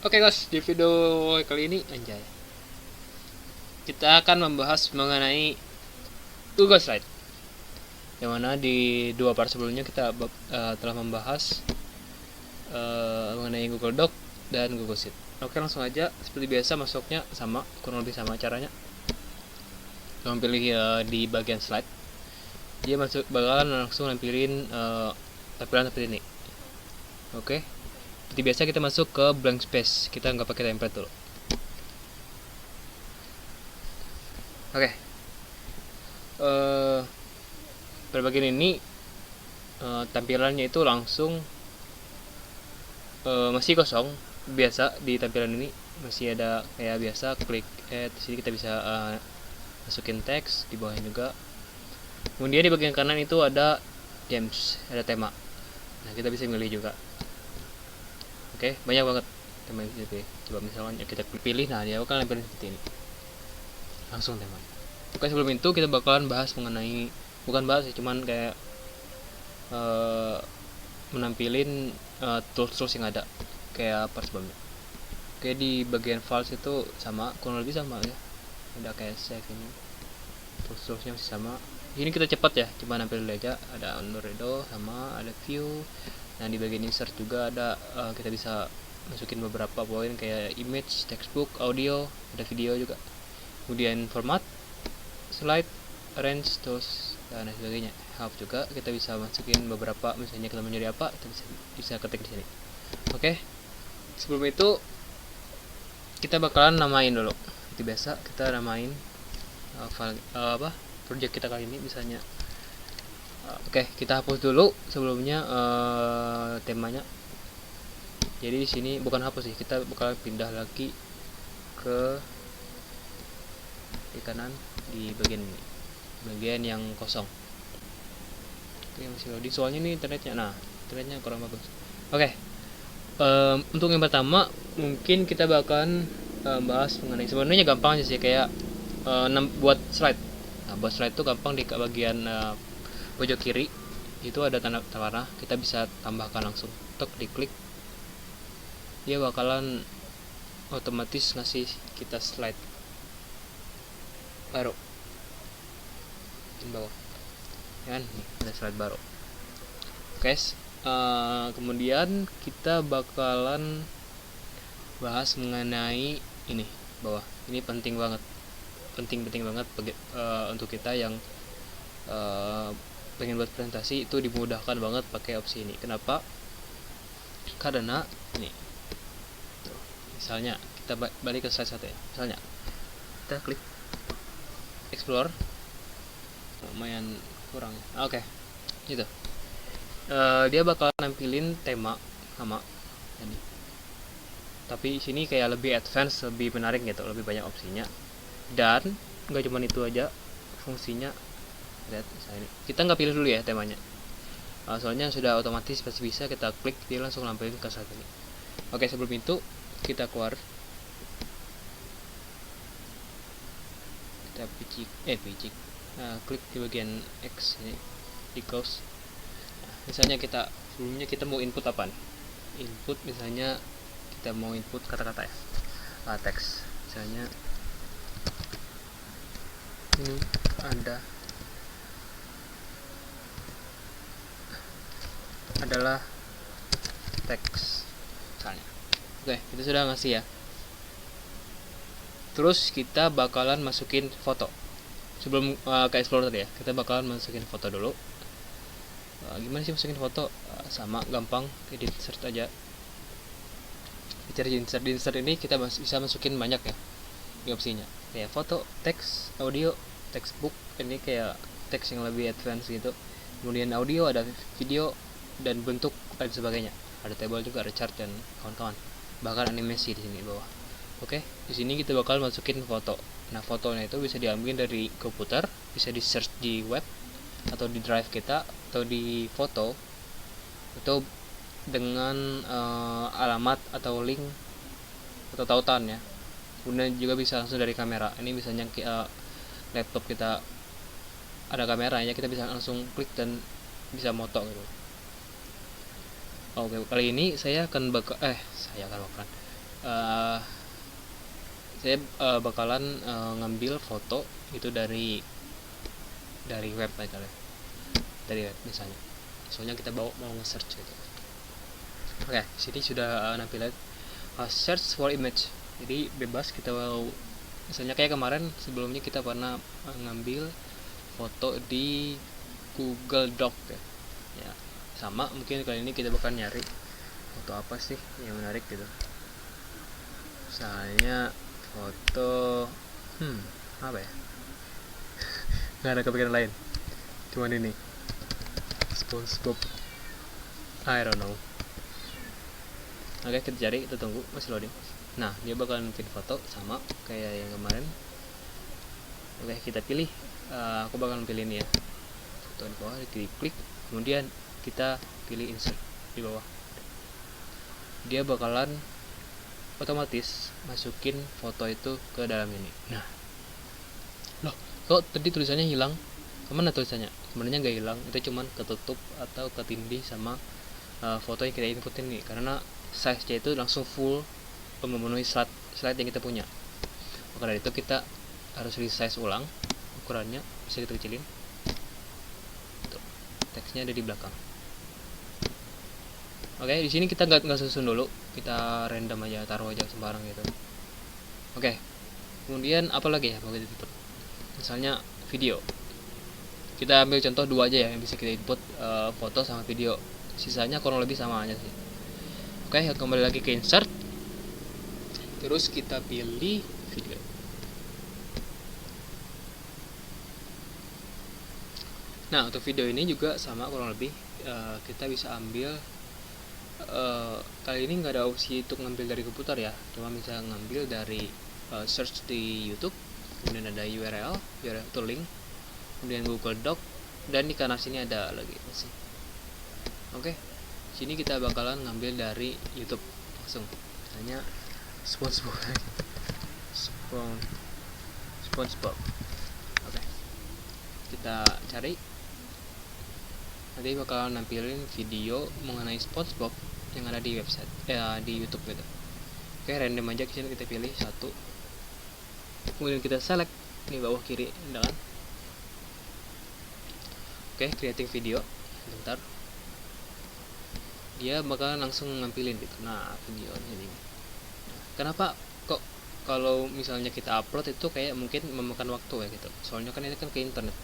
Oke guys, di video kali ini anjay, kita akan membahas mengenai Google Slide. Yang mana di dua part sebelumnya kita telah membahas mengenai Google Doc dan Google Sheet. Oke, langsung aja seperti biasa masuknya sama, kurang lebih sama caranya. Kamu pilih di bagian slide, dia bakalan langsung nampilin tampilan seperti ini. Oke, seperti biasa kita masuk ke blank space, kita nggak pakai template dulu. Oke, pada bagian ini tampilannya itu langsung masih kosong. Biasa di tampilan ini masih ada kayak biasa, klik add. Di sini kita bisa masukin teks, di bawahnya juga. Kemudian di bagian kanan itu ada themes, ada tema. Nah, kita bisa milih juga. Oke, banyak banget tema yang bisa dipilih. Coba misalnya kita pilih, nah dia akan nampilin seperti ini, langsung tema. Oke, sebelum itu kita bakalan bahas mengenai, bukan bahas ya, cuman kayak menampilin tools yang ada kayak apa sebelumnya. Oke, di bagian files itu sama, kurang lebih sama ya, ada kayak save ini, tools-toolsnya masih sama. Ini kita cepat ya, cuma nampil aja. Ada Androido sama, ada view. Nah, di bagian insert juga ada, kita bisa masukin beberapa poin kayak image, textbook, audio, ada video juga. Kemudian format, slide, arrange, tools, dan sebagainya. Help juga kita bisa masukin beberapa, misalnya kita menjadi apa, kita bisa ketik di sini. Oke, sebelum itu kita bakalan namain dulu. Seperti biasa kita namain project kita kali ini misalnya. Oke, kita hapus dulu sebelumnya temanya. Jadi di sini bukan hapus sih, kita bakal pindah lagi ke di kanan di bagian ini, bagian yang kosong. Oke, masih loading soalnya ini internetnya. Nah, internetnya kurang bagus. Oke, untuk yang pertama mungkin kita bakalan bahas mengenai, sebenarnya gampang aja sih, kayak buat slide. Nah, buat slide itu gampang. Di bagian pojok kiri itu ada tanda panah, kita bisa tambahkan langsung, tek diklik, dia bakalan otomatis ngasih kita slide baru di bawah kan, ada slide baru. Oke, kemudian kita bakalan bahas mengenai ini bawah. Ini penting banget untuk kita yang pengen buat presentasi itu dimudahkan banget pakai opsi ini. Kenapa? Karena ini tuh, misalnya kita balik ke slide 1 ya, misalnya kita klik explore, lumayan kurang. Oke, gitu. Dia bakal nampilin tema sama ini, tapi sini kayak lebih advance, lebih menarik gitu, lebih banyak opsinya. Dan nggak cuma itu aja fungsinya. Lihat, ini kita nggak pilih dulu ya temanya, soalnya sudah otomatis pasti bisa kita klik, dia langsung nampilin ke slide ini. Oke, sebelum itu kita keluar, kita picik, klik di bagian X ini, di close. Misalnya sebelumnya kita mau input apa nih? Input misalnya kita mau input kata-kata ya, teks. Misalnya ini adalah teks misalnya. Oke, itu sudah ngasih ya. Terus kita bakalan masukin foto. Sebelum ke explore tadi ya, kita bakalan masukin foto dulu. Gimana sih masukin foto? Sama, gampang, edit insert aja. Di insert ini kita bisa masukin banyak ya di opsinya, kayak foto, teks, audio, textbook, ini kayak teks yang lebih advance gitu. Kemudian audio, ada video, dan bentuk dan sebagainya. Ada table juga, ada chart dan kawan-kawan. Bahkan animasi di sini bawah. Oke, di sini kita bakal masukin foto. Nah, fotonya itu bisa diambil dari komputer, bisa di search di web atau di drive kita, atau di foto, atau dengan alamat atau link atau tautan ya. Kemudian juga bisa langsung dari kamera. Ini misalnya laptop kita ada kameranya, kita bisa langsung klik dan bisa moto gitu. Oke, kali ini saya akan bakalan saya bakalan ngambil foto itu dari web misalnya, dari web misalnya. Soalnya kita mau nge-search gitu. Oke, sini sudah nampilin search for image. Jadi bebas kita mau, misalnya kayak kemarin sebelumnya kita pernah ngambil foto di Google Doc ya. Ya, sama mungkin kali ini kita bakal nyari foto apa sih yang menarik gitu. Misalnya foto apa ya? Nggak ada kepikiran lain. Cuman ini SpongeBob. I don't know. Oke, kita cari, kita tunggu, masih loading. Nah, dia bakalan bikin foto sama kayak yang kemarin. Oke, kita pilih. Aku bakalan pilih ini ya. Foto di bawah, klik, kemudian kita pilih insert di bawah. Dia bakalan otomatis masukin foto itu ke dalam ini. Nah, loh, kok tadi tulisannya hilang? Kemana tulisannya? Sebenarnya nggak hilang, itu cuman ketutup atau ketindih sama foto yang kita inputin nih, karena size-nya itu langsung full memenuhi slide yang kita punya. Maka dari itu kita harus resize ulang ukurannya, bisa kita kecilin. Tuh, teksnya ada di belakang. Oke, di sini kita nggak susun dulu, kita random aja, taruh aja sembarang gitu. Oke, kemudian apa lagi ya mau kita input? Misalnya video. Kita ambil contoh 2 aja ya yang bisa kita input, foto sama video. Sisanya kurang lebih sama aja sih. Oke, kembali lagi ke insert. Terus kita pilih video. Nah, untuk video ini juga sama kurang lebih. Kita bisa ambil, kali ini nggak ada opsi untuk ngambil dari komputer ya, cuma bisa ngambil dari search di YouTube, kemudian ada URL itu link, kemudian Google Doc, dan di kanan sini ada lagi sih. Oke, sini kita bakalan ngambil dari YouTube langsung, misalnya SpongeBob. Oke, kita cari, nanti bakalan nampilin video mengenai SpongeBob yang ada di website, di YouTube gitu. Oke, random aja, kesini kita pilih satu, kemudian kita select di bawah kiri, kan? Oke, creating video, bentar, dia bakalan langsung ngampilin gitu. Nah, video ini. Nah, kenapa kok kalau misalnya kita upload itu kayak mungkin memakan waktu ya gitu? Soalnya kan ini kan ke internet.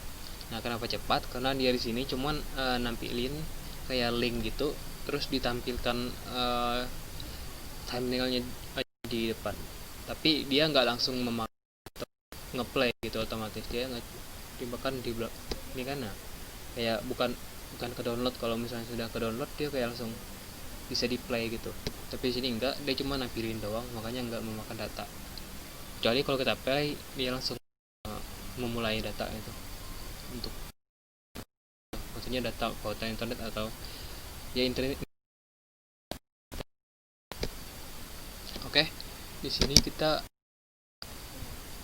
Nah, kenapa cepat? Karena dia di sini cuman nampilin kayak link gitu, terus ditampilkan thumbnailnya di depan. Tapi dia nggak langsung ngeplay gitu otomatis, dia bahkan di ini kan, nah, kayak bukan ke download. Kalau misalnya sudah ke download dia kayak langsung bisa di play gitu, tapi di sini enggak, dia cuma nampilin doang, makanya enggak memakan data. Kecuali kalau kita play dia langsung memulai data itu, untuk maksudnya data kuota internet atau ya internet. Oke, di sini kita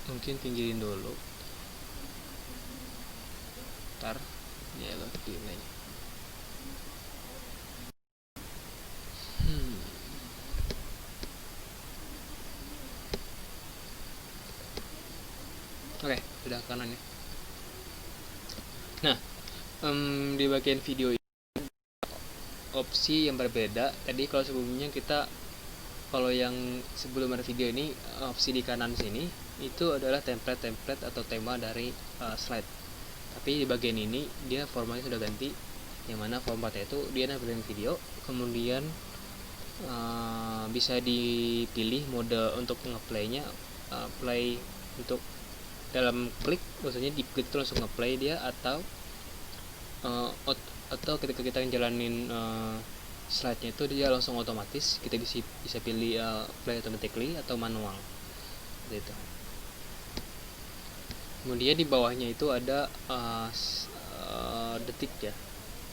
mungkin pinggirin dulu, ntar ya lo delay. Oke, sudah kanan ya. Nah, di bagian video ini opsi yang berbeda. Tadi kalau sebelumnya kita, kalau yang sebelum ada video ini, opsi di kanan sini itu adalah template atau tema dari slide. Tapi di bagian ini dia formatnya sudah ganti, yang mana formatnya itu dia nampilin video, kemudian bisa dipilih mode untuk ngeplaynya, play untuk dalam klik, maksudnya di klik terus langsung ngeplay dia, atau ketika kita jalanin slide-nya itu dia langsung otomatis, kita bisa pilih play automatically atau manual gitu. Kemudian di bawahnya itu ada detik ya.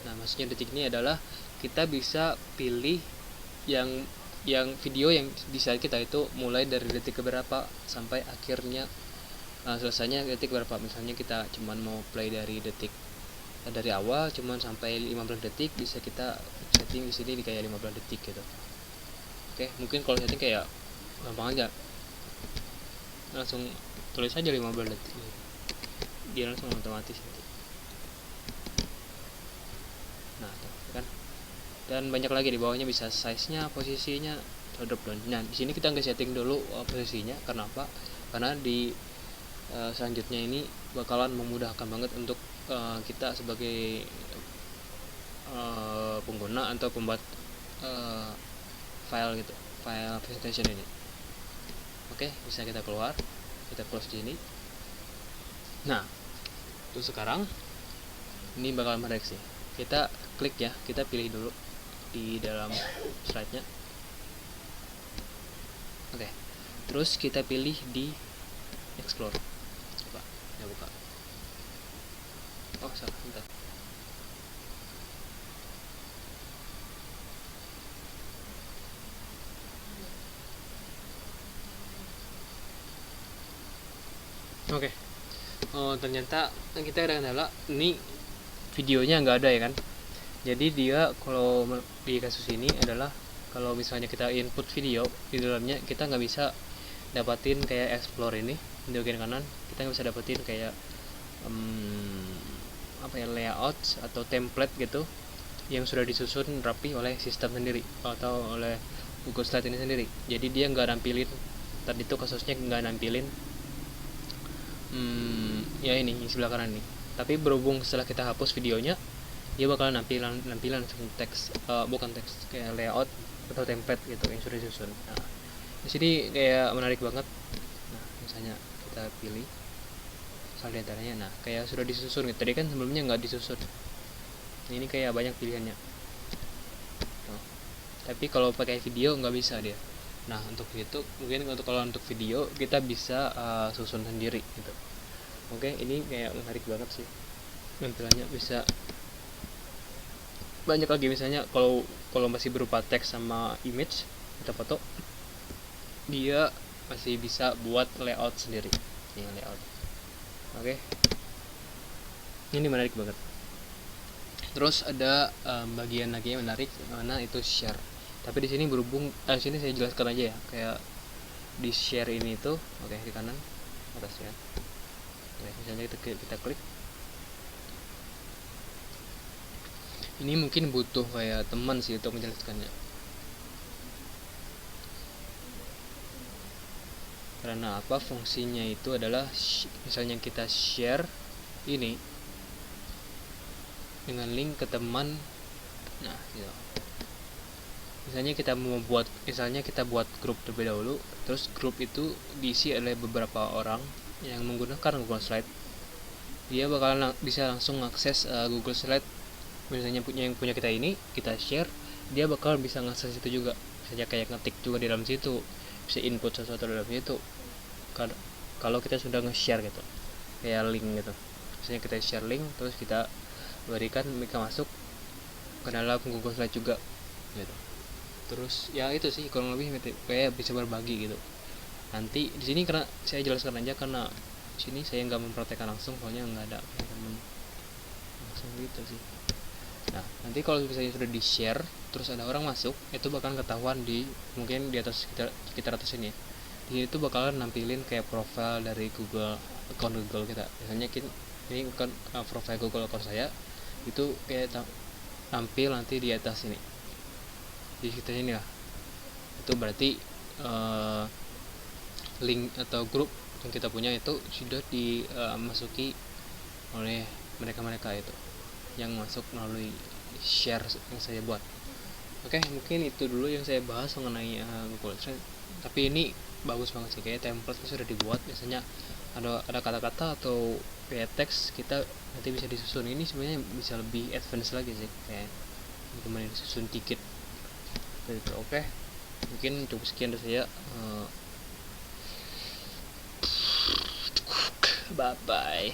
Nah, maksudnya detik ini adalah kita bisa pilih yang video yang bisa kita itu mulai dari detik keberapa sampai akhirnya selesainya detik berapa. Misalnya kita cuman mau play dari detik dari awal cuman sampai 15 detik, bisa kita setting di sini di kayak 15 detik gitu. Oke, mungkin kalau setting kayak gampang aja, langsung tulis aja 15 detik, dia langsung otomatis gitu. Nah tuh kan, dan banyak lagi di bawahnya, bisa size-nya, posisinya, drop down. Nah di sini kita nggak setting dulu posisinya. Kenapa? Karena di selanjutnya ini bakalan memudahkan banget untuk kita sebagai pengguna atau pembuat file gitu, file presentation ini. Oke, bisa kita keluar, kita close di sini. Nah terus sekarang ini bakal menarik sih, kita klik ya, kita pilih dulu di dalam slide-nya. Oke, terus kita pilih di explore. Coba ya, buka. Oh salah, bentar. Oke. Oh ternyata kita ada kendala, ini videonya nggak ada ya kan. Jadi dia kalau di kasus ini adalah kalau misalnya kita input video di dalamnya, kita nggak bisa dapatin kayak explore ini di bagian kanan, kita nggak bisa dapetin kayak layout atau template gitu yang sudah disusun rapi oleh sistem sendiri atau oleh Google Slide ini sendiri. Jadi dia nggak nampilin, tadi itu kasusnya nggak nampilin ya ini yang sebelah kanan nih. Tapi berhubung setelah kita hapus videonya, dia bakal nampilan langsung teks, bukan teks, kayak layout atau template gitu yang sudah disusun. Nah di sini kayak menarik banget. Nah misalnya kita pilih salah diantaranya, nah kayak sudah disusun gitu. Tadi kan sebelumnya nggak disusun, ini kayak banyak pilihannya. Nah, tapi kalau pakai video nggak bisa dia. Nah untuk itu mungkin kalau untuk video kita bisa susun sendiri gitu. Oke, ini kayak menarik banget sih, tampilannya bisa banyak lagi. Misalnya kalau masih berupa teks sama image atau foto, dia masih bisa buat layout sendiri. Ini layout. Oke, ini menarik banget. Terus ada bagian lagi yang menarik, mana itu share. Tapi di sini berhubung sini saya jelaskan aja ya, kayak di share ini tuh, oke, di kanan atas ya. Oke, misalnya kita klik. Ini mungkin butuh kayak teman sih untuk menjelaskannya. Karena apa? Fungsinya itu adalah misalnya kita share ini dengan link ke teman. Nah, gitu. Misalnya kita buat grup terlebih dahulu, terus grup itu diisi oleh beberapa orang yang menggunakan Google Slide. Dia bakalan bisa langsung akses Google Slide. Misalnya yang punya kita ini, kita share, dia bakal bisa ngakses itu juga. Misalnya kayak ngetik juga di dalam situ, bisa input sesuatu dalam situ. Kalau kita sudah nge-share gitu, kayak link gitu. Misalnya kita share link, terus kita berikan mereka masuk ke dalam Google Slide juga gitu. Terus ya itu sih kurang lebih kayak bisa berbagi gitu. Nanti di sini karena saya jelaskan aja, karena di sini saya nggak mempraktekkan langsung, soalnya nggak ada teman langsung gitu sih. Nah nanti kalau misalnya sudah di share terus ada orang masuk, itu bakalan ketahuan mungkin di atas sekitar atas ini. Di situ bakalan nampilin kayak profil dari Google, account Google kita. Misalnya ini kan profil Google account saya itu kayak tampil nanti di atas ini, di sekitar ini lah. Itu berarti link atau grup yang kita punya itu sudah dimasuki oleh mereka itu yang masuk melalui share yang saya buat. Oke, mungkin itu dulu yang saya bahas mengenai Google Slide. Tapi ini bagus banget sih, kayak template sudah dibuat. Biasanya ada kata-kata atau kayak teks, kita nanti bisa disusun. Ini sebenarnya bisa lebih advance lagi sih, kayak gimana disusun dikit gitu. Oke, mungkin cukup sekian dari saya. Bye bye.